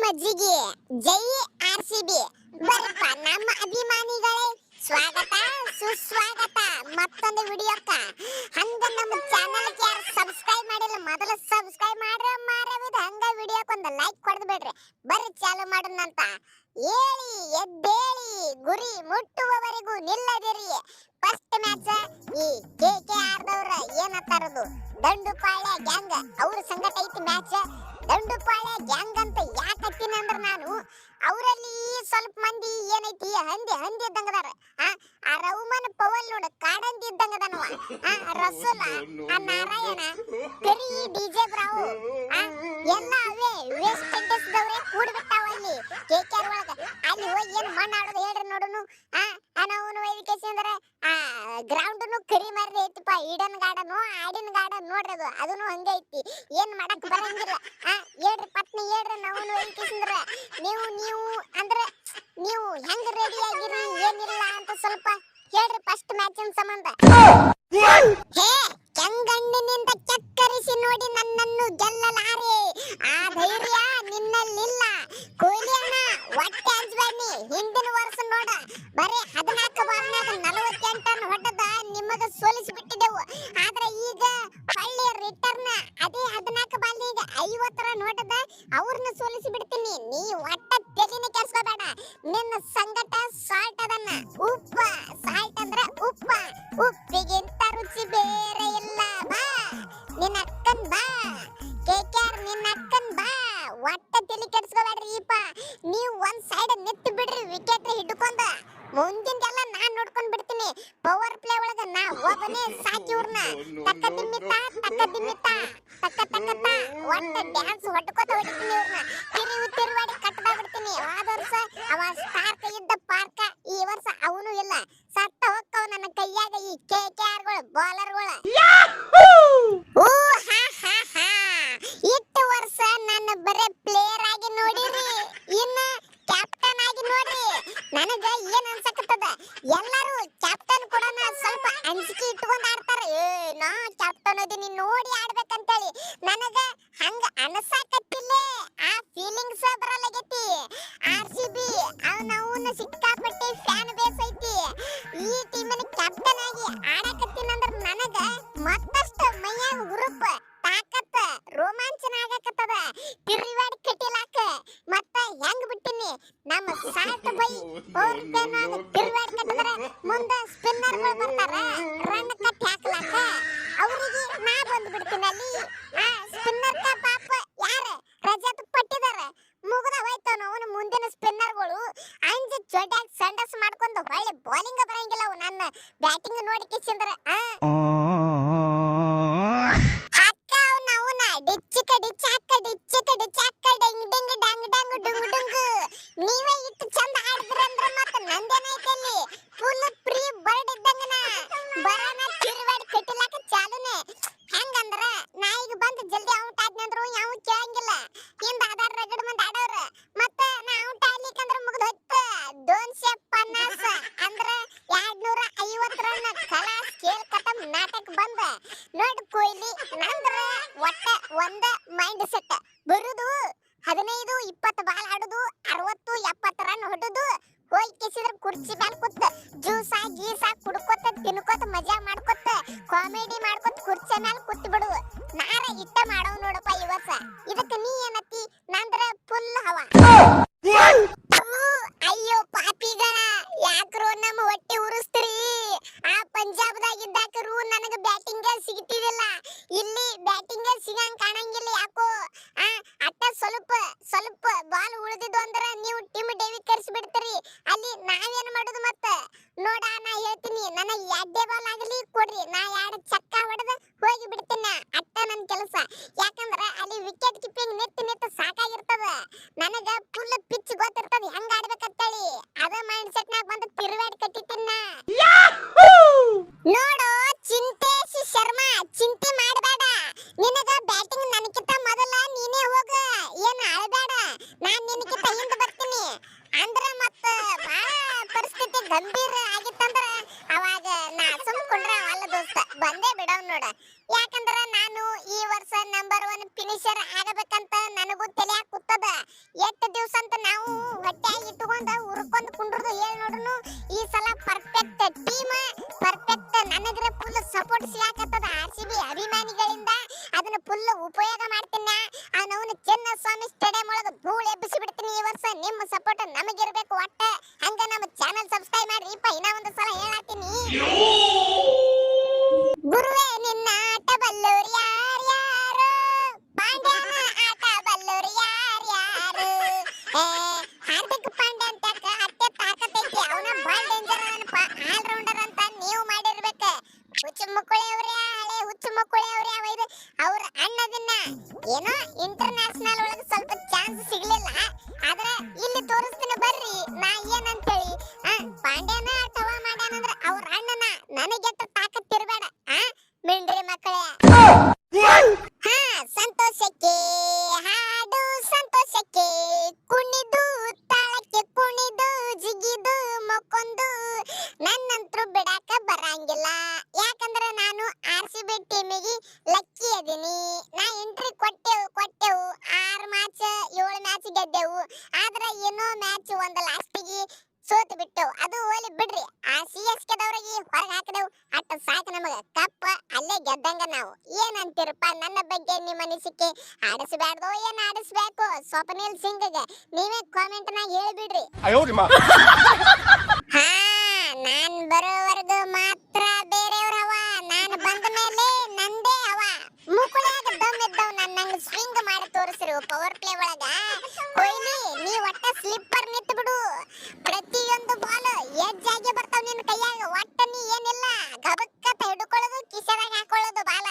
ಮಜ್ಜಿಗೆ ಜೈ ಆರ್ಸಿಬಿ ಬರಪ್ಪ ನಮ್ಮ ಅಭಿಮಾನಿಗಳೇ ಸ್ವಾಗತ ಸುಸ್ವಾಗತ ಮತ್ತೊಂದು ವಿಡಿಯೋಕ್ಕ ಹಂಗ ನಮ್ಮ ಚಾನೆಲ್ ಗೆ ಯಾರು ಸಬ್ಸ್ಕ್ರೈಬ್ ಮಾಡಿಲ್ಲ ಮೊದಲು ಸಬ್ಸ್ಕ್ರೈಬ್ ಮಾಡ್ರ ಮಾರವಿದ ಹಂಗ ವಿಡಿಯೋಕ್ಕೆ ಒಂದು ಲೈಕ್ ಕೊಡ್ದು ಬಿಡ್ರಿ ಬರ್ರಿ ಚಾಲು ಮಾಡೋಣಂತ ಏಳಿ ಎದ್ದೇಳಿ ಗುರಿ ಮುಟ್ಟುವವರೆಗೂ ನಿಲ್ಲದಿರಿ ಫಸ್ಟ್ ಮ್ಯಾಚ್ ಈ ಕೆಕೆಆರ್ ದವರ ಏನಂತಾರದು ದಂಡುಪಾಳ್ಯ ಗ್ಯಾಂಗ್ ಅವ್ರ ಸಂಗಟ ಐತಿ ಮ್ಯಾಚ್ ದಂಡುಪಾಳ್ಯ ಗ್ಯಾಂಗ್ ಅಂತ ಯಾಕತ್ತೀನಿ ಅಂದ್ರೆ ನಾನು ಅವರಲ್ಲಿ ಸ್ವಲ್ಪ ಮಂದಿ ಏನೈತಿ ಹಂದಿ ಇದ್ದಂಗದಾರ ಆ ರೌಮನ್ ಪವಲ್ ನೋಡ ಕಾಡಂದಿ ಇದ್ದಂಗದನವ ರಸೂಲ ಆ ನಾರಾಯಣ ಕರಿ ಡಿಜೆ ಬ್ರಾವು ಎಲ್ಲ ಅವೇ ವೆಸ್ಟ್ ಇಂಡೀಸ್ ದವರೇ ಕೂಡ್ಬಿಟ್ಟಾವ ಅಲ್ಲಿ ಕೆಕೆಆರ್ ಒಳಗ ಅಲ್ಲಿ ಹೋಗಿ ಏನು ಮಣ್ಣು ಆಡೋದು ಹೇಳ್ರಿ ನೋಡುನು ನಾವು ವೇದಿಕೆ ಅಂದ್ರೆ ಗ್ರೌಂಡ್ನು ಕರಿ ಮಾರ್ದೆ ಐತಿಪ್ಪ ಈಡನ್ ಗಾರ್ಡನ್ ಆಡಿನ ಗಾರ್ಡನ್ ನೋಡ್ರಿ ಅದನ್ನು ಹಂಗೆ ಐತಿ ಏನ್ ಮಾಡಕ್ ಬರಂಗಿಲ್ಲ ಹೇಳ್ರಿ ಪತ್ನಿ ಹೇಳ್ರಿ ನಾವು ವೇದಿಕೆ ನೀವು ಅಂದ್ರೆ ನೀವು ಹೆಂಗ್ ರೆಡಿ ಆಗಿರಿ ಏನಿಲ್ಲ ಅಂತ ಸ್ವಲ್ಪ ಹೇಳ್ರಿ ಫಸ್ಟ್ ಮ್ಯಾಚಿನ ಸಂಬಂಧ ಹೇ ಕೆಂಗಣ್ಣಿನಿಂದ ಚಕ್ಕರಿಸಿ ನೋಡಿ ನನ್ನನ್ನು ಗೆಲ್ಲಲಾರೆ ಆ ಧೈರ್ಯ ನಿನ್ನಲ್ಲಿಲ್ಲ ಕೊಹ್ಲಿ ಅಣ್ಣ ಹೊಟ್ಟೆ ಹಂಚ್ಬೇಡಿ ಹಿಂದಿನ ವರ್ಷ ನೋಡ ಬರೀ 14 ಬಾಲ್ನಾಗ 48 ರನ್ ಹೊಡೆದ ನಿಮಗ ಸೋಲಿಸಿ ಬಿಟ್ಟಿದ್ದೆವು ಆದ್ರೆ ಈಗ ಹಳ್ಳಿ ರಿಟರ್ನ್ ಅದೇ 14 ಬಾಲ್ನಾಗ 50 ರನ್ ಹೊಡೆದ ಅವ್ರನ್ನ ಸೋಲಿಸಿ ಬಿಡ್ತೀನಿ ನೀ ಒಟ್ಟ ತೆಲಿನೇ ಕೆಲ್ಸ್ಕೋಬೇಡ ನಿನ್ನ ಸಂಗಟ ಸಾಲ್ಟ್ ಅದನ್ನ ಉಪ್ಪ ಸಾಲ್ಟ್ ಅಂದ್ರೆ ಉಪ್ಪ ಉಪ್ಪಿಗಿಂತ ರುಚಿ ಬೇರೆ ಇಲ್ಲ ಬಾ ನಿನ್ನ ಅಕ್ಕನ್ ಬಾ ಕೆಕೆಆರ್ ನಿನ್ನ ಅಕ್ಕನ್ ಬಾ ಒಟ್ಟ ತಲೆ ಕೆಡಿಸ್ಕೋಬೇಡ್ರಿಪ್ಪ ನೀವು ಒಂದ್ ಸೈಡ್ ನಿಂತು ಬಿಡ್ರಿ ವಿಕೆಟ್ ಹಿಡ್ಕೊಂಡ ಮುಂದಿಂದೆಲ್ಲ ನಾನ್ ನೋಡ್ಕೊಂಡ್ ಬಿಡ್ತೀನಿ ಪವರ್ ಪ್ಲೇ ಒಳಗ ನಾ ಒಬ್ಬನೇ ಸಾಕಿ ಇವ್ರನ್ನ ತಕ್ಕ ದಿಮ್ಮಿತ ಒಟ್ಟ ಡ್ಯಾನ್ಸ್ ಹೊಡ್ಕೋತ ಹೊಡಿತೀನಿ ಇವ್ರನ್ನ ತಿರುವಾಡಿ ಕಟ್ಟದ ಬಿಡ್ತೀನಿ ಆದ ವರ್ಷ ಅವ ಸ್ಟಾರ್ಕ್ ಇದ್ದ ಪಾರ್ಕ ಈ ವರ್ಷ ಅವನು ಇಲ್ಲ ಸತ್ತ ಹೋಗ್ತಾವ ನನ್ನ ಕೈಯಾಗ ಈ ಕೆಕೆಆರ್ಗಳು ಬಾಲರ್ಗಳು ಇಷ್ಟು ವರ್ಷ ನನ್ನ ಬರೇ ಪ್ಲೇಯರ್ ಆಗಿ ನೋಡಿರಿ ಇನ್ನ ಕ್ಯಾಪ್ಟನ್ ಆಗಿ ನೋಡ್ರಿ ನನಗ ಏನ್ ಅನ್ಸಕತ್ತದ ಎಲ್ಲರೂ ಕ್ಯಾಪ್ಟನ್ ಕೂಡ ಸ್ವಲ್ಪ ಅಂಜಿಕೆ ಇಟ್ಕೊಂಡ್ ಆಡ್ತಾರ ನಾ ಕ್ಯಾಪ್ಟನ್ ಅದೀನಿ ನೋಡಿ ಆಡ್ಬೇಕಂತೇಳಿ ನನಗ ಹಂಗ ಅನಸಾಕತ್ತಿಲ್ಲ ಆ ಫೀಲಿಂಗ್ಸ್ ಬರಲಾಗೈತಿ ಆರ್ಸಿಬಿ ಅವನವನ್ನ ಸಿಕ್ಕಾಪಟ್ಟಿ ಫ್ಯಾನ್ ಬೇಸ್ ಐತಿ ಈ ಟೀಮಿನ ಕ್ಯಾಪ್ಟನ್ ಆಗಿ ಆಡಕತ್ತೀನಂದ್ರ ನನಗ ಮತ್ತಷ್ಟು ಮೈಯಾಗ ಗ್ರೂಪ್ ತಾಕತ್ತ ರೋಮಾಂಚನ ಆಗಕತ್ತದ ತಿರುವಾಡಿ ಕಟ್ಟಿಲಾಕ ಮತ್ತ ಹೆಂಗ್ ಬಿಟ್ಟಿನಿ ನಮ್ಮ ಸಾಲ್ಟ್ ಬೈ ಪವರ್ ಪ್ಲೇನಾಗ ತಿರುವಾಡಿ ಕಟ್ಟಿದ್ರೆ ಮುಂದ ಸ್ಪಿನ್ನರ್ಗಳು ಬರ್ತಾರ ರನ್ ಕಟ್ಟಿ ಹಾಕ್ಲಾಕ ಅವರಿಗೆ ನಾ ಬಂದು ಬಿಡ್ತೀನಿ ಅಲ್ಲಿ ಸ್ಪಿನ್ನರ್ ಕ ಪಾಪ ಯಾರ ರಜತ್ ಪಟ್ಟಿದಾರ ಮುಗಿದ ಹೋಯ್ತು ಅವನು ಮುಂದಿನ ಸ್ಪಿನ್ನರ್ಗಳು ಅಂಜ ಜೊಡ್ಯಾಗ ಸಂಡಸ್ ಮಾಡ್ಕೊಂಡು ಒಳ್ಳೆ ಬೌಲಿಂಗ್ ಬರಂಗಿಲ್ಲ ಅವು ನನ್ನ ಬ್ಯಾಟಿಂಗ್ ನೋಡಿ ಕಿಸಿಂದ್ರ ನೀವೇ ಇಟ್ಟು ಚಂದ ಆಡಿದ್ರಿ ಅಂದ್ರೆ ಮತ್ತೆ ನಂದೇನಾಯ್ತಲ್ಲಿ ಫುಲ್ ಫ್ರೀ ಬರ್ಡ್ ಇದ್ದಂಗನ ಬರೋಣ ತಿರುವಾಡಿ ಕಟ್ಟಿಲಾಕ ಚಾಲುನೆ ಹೆಂಗಂದ್ರ ನಾ ಈಗ ಬಂದು ಜಲ್ದಿ ಔಟ್ ಆದ್ನಂದ್ರು ಯಾವ ಕೇಳಂಗಿಲ್ಲ ಹಿಂದ ಆಧಾರ ರಗಡ್ ಮಂದಿ ಆಡವ್ರ ಮತ್ತ ನಾ ಔಟ್ ಆಗ್ಲಿಕ್ಕಂದ್ರ ಮುಗ್ದು ಹೋಯ್ತು 250 ಅಂದ್ರ 250 ರನ್ ಕಲಾಸ್ ಕೇಲ್ ಕಟಮ್ ನಾಟಕ ಬಂದ ನೋಡ್ ಕೊಹ್ಲಿ ನಂದ್ರ ಒಟ್ಟ ಒಂದ ಮೈಂಡ್ ಸೆಟ್ ಬರುದು 15-20 ಬಾಲ್ ಆಡುದು 60-70 ರನ್ ಹೊಡುದು ಹೋಗಿ ಕಿಸಿದ್ರ ಕುರ್ಚಿ ಮೇಲೆ ಕೂತ ಜ್ಯೂಸ ಗೀಸ ಕುಡ್ಕೋತ ತಿನ್ಕೋತ ಮಜಾ ಮಾಡ್ಕೋತ ಕಾಮಿಡಿ ಮಾಡ್ಕೋತ ಕುರ್ಚಿ ಮೇಲೆ ಕೂತ್ ಬಿಡು ನಾರ ಇಟ್ಟ ಮಾಡವ್ ನೋಡಪ್ಪ ಈ ವರ್ಷ ಇದಕ್ಕ ನೀ ಏನತ್ತಿ ನಂದ್ರ ಫುಲ್ ಹವಾ ಅಯ್ಯೋ ಪಾಪಿಗಳ ಯಾಕ್ರೋ ನಮ್ಮ ಹೊಟ್ಟೆ ಉರಿಸ್ತೀರಿ ಆ ಪಂಜಾಬ್ದಾಗ ಇದ್ದಾಕರು ನನಗ ಬ್ಯಾಟಿಂಗ್ ಸಿಗ್ತಿದಿಲ್ಲ ಇಲ್ಲಿ ಬ್ಯಾಟಿಂಗ್ ಸಿಗಂಗ್ ಕಾಣಂಗಿಲ್ಲ ಯಾಕೋ ಅಟ್ಟ ಸ್ವಲ್ಪ ಬಾಲ್ ಉಳಿದಿದ್ದು ಅಂದ್ರ ನೀವು ಟೀಮ್ ಡೇವಿ ಕರ್ಸಿ ಬಿಡ್ತೀರಿ ಅಲ್ಲಿ ನಾವೇನ್ ಮಾಡುದು ಮತ್ತ ನೋಡ ನಾ ಹೇಳ್ತೀನಿ ನನಗೆ ಎಡ್ಡೆ ಬಾಲ್ ಆಗಲಿ ಕೊಡ್ರಿ ನಾ 2 ಚಕ್ಕ ಹೊಡೆದ ಹೋಗಿ ಬಿಡ್ತೀನಿ ಅಟ್ಟ ನನ್ನ ಕೆಲಸ ಯಾಕಂದ್ರ ಅಲ್ಲಿ ವಿಕೆಟ್ ಕೀಪಿಂಗ್ ನೆತ್ತು ಸಾಕಾಗಿರ್ತದ ನನಗ ಫುಲ್ ಪಿಚ್ ಗೊತ್ತಿರ್ತದ ಹೆಂಗ್ ಆಡ್ಬೇಕಂತೇಳಿ ಅದ ಮೈಂಡ್ ಸೆಟ್ ನಾಗ ಬಂದು ತಿರುವಾಡಿ ಕಟ್ಟಿತಿನ್ನ ನೋಡು ಚಿಂತೇಶ್ ಶರ್ಮಾ ಚಿಂತೆ ಮಾಡಬೇಡ ನಿನಗ ಬ್ಯಾಟಿಂಗ್ ನನಗಿಂತ ಮೊದಲ ನೀನೇ ಹೋಗ ಏನು ಅಳಬೇಡ ನಾನ್ ನಿನಗಿಂತ ಹಿಂದೆ ಬರ್ತೀನಿ ಅಂದ್ರ ಮತ್ತ ಬಹಳ ಪರಿಸ್ಥಿತಿ ಗಂಭೀರ ಆಗಿತ್ತಂದ್ರ ಅವಾಗ ನಾ ಸುಮ್ಕೊಂಡ್ರ ಅಲ್ಲ ದೋಸ್ತ ಬಂದೇ ಬಿಡವ್ ನೋಡ ಯಾಕಂದ್ರ ನಾನು ಈ ವರ್ಷ ನಂಬರ್ 1 ಫಿನಿಶರ್ ಆಗಬೇಕಂತ ನನಗೂ ತಲೆಯಾಗ ಸುತ್ತದ ಎಷ್ಟು ದಿವಸ ಅಂತ ನಾವು ಹೊಟ್ಟೆಯಾಗಿ ಇಟ್ಟುಕೊಂಡ ಉರ್ಕೊಂಡ್ ಕುಂಡ್ರದು ಹೇಳಿ ನೋಡ್ರು ಈ ಸಲ ಪರ್ಫೆಕ್ಟ್ ಟೀಮ್ ಪರ್ಫೆಕ್ಟ್ ನನಗ್ರೆ ಫುಲ್ ಸಪೋರ್ಟ್ ಸಿಗಾಕತ್ತದ RCB ಅಭಿಮಾನಿಗಳಿಂದ ಅದನ್ನ ಫುಲ್ ಉಪಯೋಗ ಮಾಡ್ತೀನಿ ಅವನವನು ಚಿನ್ನಸ್ವಾಮಿ ಸ್ಟೇಡಿಯಂ ಒಳಗೆ ಧೂಳು ಎಬ್ಬಿಸಿ ಬಿಡ್ತೀನಿ ಈ ವರ್ಷ ನಿಮ್ಮ ಸಪೋರ್ಟ್ ನಮಗಿರ್ಬೇಕು ಒಟ್ಟ ಹಂಗ ನಮ್ಮ ಚಾನೆಲ್ ಸಬ್ಸ್ಕ್ರೈಬ್ ಮಾಡ್ರಿಪ್ಪ ಇನ್ನ ಒಂದು ಸಲ ಹೇಳಾತೀನಿ ಗುರುವೇ ನಿನ್ನ ಆಟ ಬಲ್ಲೋರು ಯಾರ್ಯಾರು ಪಾಂಡ್ಯನ ಆಟ ಬಲ್ಲೋರು ಯಾರ್ಯಾರು ಹಾರ್ದಿಕ್ ಪಾಂಡ್ಯ ಅಂತ ಅಟ್ಟೆ ತಾಕತೈತಿ ಅವನ ಬಾಲ್ ಡೇಂಜರ್ ಆಲ್ ರೌಂಡರ್ ಅಂತ ನೀವು ಮಾಡಿರ್ಬೇಕ ಹುಚ್ಚು ಮುಕ್ಕುಳಿ ಅವ್ರೆ ಹಳೆ ಹುಚ್ಚು ಮುಕ್ಕುಳಿ ಅವ್ರೆ ಅವ್ರ ಅಣ್ಣದನ್ನ ಏನೋ ಇಂಟರ್ನ್ಯಾಷನಲ್ ಒಳಗೆ ಸ್ವಲ್ಪ ಚಾನ್ಸ್ ಸಿಗ್ಲಿಲ್ಲ ಆದ್ರೆ ಇಲ್ಲಿ ತೋರಿಸ್ತೀನಿ ಬರ್ರಿ ನಾ ಏನಂತೇಳಿ ಪಾಂಡ್ಯನ ಟವ ಮಾಡ್ಯಾನಂದ್ರ ಅವ್ರ ಅಣ್ಣನ ನನಗೆಟ್ಟ ತಾಕತ್ತಿರ್ಬೇಡ ಮಿಂಡ್ರಿ ಮಕ್ಕಳೇ ಸಂತೋಷಕ್ಕೆ ಹಾಡು ಸಂತೋಷಕ್ಕೆ ಕುಣಿದು ತಾಳಕ್ಕೆ ಕುಣಿದು ಜಿಗಿದು ಮೊಕ್ಕೊಂದು ನನ್ನಂತ್ರು ಬಿಡಾಕ ಬರಂಗಿಲ್ಲ ಯಾಕಂದ್ರೆ ನಾನು RCB ಟೀಮಿಗೆ ಲಕ್ಕಿ ಅದೀನಿ ನಾ ಎಂಟ್ರಿ ಕೊಟ್ಟೆವು 6 ಮ್ಯಾಚ್ 7 ಮ್ಯಾಚ್ ಗೆದ್ದೆವು ಆದ್ರೆ ಏನೋ ಮ್ಯಾಚ್ ಒಂದು ಲಾಸ್ಟಿಗೆ ಸೋತು ಬಿಟ್ಟೆವು ಅದು ಹೋಲಿ ಬಿಡ್ರಿ ಆ CSK ದವರಿಗೆ ಹೊರಗೆ ಹಾಕಿದೆವು ಅಟ್ಟ ಸಾಕು ನಮಗೆ ಕಪ್ಪ ಅಲ್ಲೇ ಗೆದ್ದಂಗ ನಾವು ಏನಂತೀರಪ್ಪ ನನ್ನ ಬಗ್ಗೆ ನಿಮ್ಮ ಅನಿಸಿಕೆ ಆಡಿಸಬೇಡ್ದೋ ಏನ್ ಆಡಿಸ್ಬೇಕು ಸ್ವಪ್ನಿಲ್ ಸಿಂಗ್ಗೆ ನೀವೇ ಕಾಮೆಂಟ್ ನಾಗ ಹೇಳಿಬಿಡ್ರಿ ನಾನ್ ಬರೋವರೆಗೂ ಮಾತ್ರ ಬೇರೆಯವ್ರವ ನಾನು ಬಂದ ಮೇಲೆ ನಂದೇ ಅವ ಮುಕುಳಾಗ ದಮ್ ಇದ್ದವ್ ನನ್ನಂಗ ಸ್ವಿಂಗ್ ಮಾಡಿ ತೋರಿಸ್ರಿ ಪವರ್ ಪ್ಲೇ ಒಳಗ ಕೊಯ್ಲಿ ನೀ ಒಟ್ಟ ಸ್ಲಿಪ್ಪರ್ ನಿಂತು ಬಿಡು ಪ್ರತಿಯೊಂದು ಬಾಲ್ ಎಡ್ಜ್ ಆಗಿ ಬರ್ತಾವ ನಿನ್ನ ಕೈಯಾಗ ಒಟ್ಟ ನೀ ಏನಿಲ್ಲ ಗಬಕ್ಕ ಹಿಡ್ಕೊಳ್ಳೋದು ಕಿಸೆದಾಗ ಹಾಕೊಳ್ಳೋದು ಬಾಲ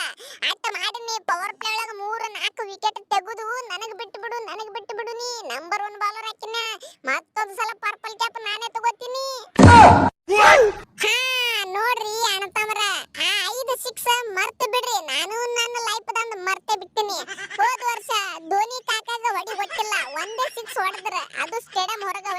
ಅಟ್ಟ ಮಾಡಿ ನೀ ಪವರ್ ಪ್ಲೇ ಒಳಗ 3-4 ವಿಕೆಟ್ ತೆಗೆದು ನನಗ್ ಬಿಟ್ಟು ಬಿಡು ನೀ ನಂಬರ್ 1 ಬಾಲರ್ ಹಾಕಿನ ಮತ್ತೊಂದು ಸಲ ಪರ್ಪಲ್ ಕ್ಯಾಪ್ ನಾನೇ ತಗೋತೀನಿ ನೋಡ್ರಿ ಅಣ್ಣತಮ್ಮರ ಆ 5 6 ಮರ್ತು ಬಿಡ್ರಿ ನಾನು ನನ್ನ ಲೈಫ್ ದಂದು ಮರ್ತೆ ಬಿಟ್ಟಿನಿ ಹೋದ ವರ್ಷ ಧೋನಿ ಕಾಕಾಗ ಹೊಡಿ ಗೊತ್ತಿಲ್ಲ ಒಂದೇ 6 ಹೊಡೆದ್ರ ಅದು ಸ್ಟೇಡಿಯಂ ಹೊರಗೆ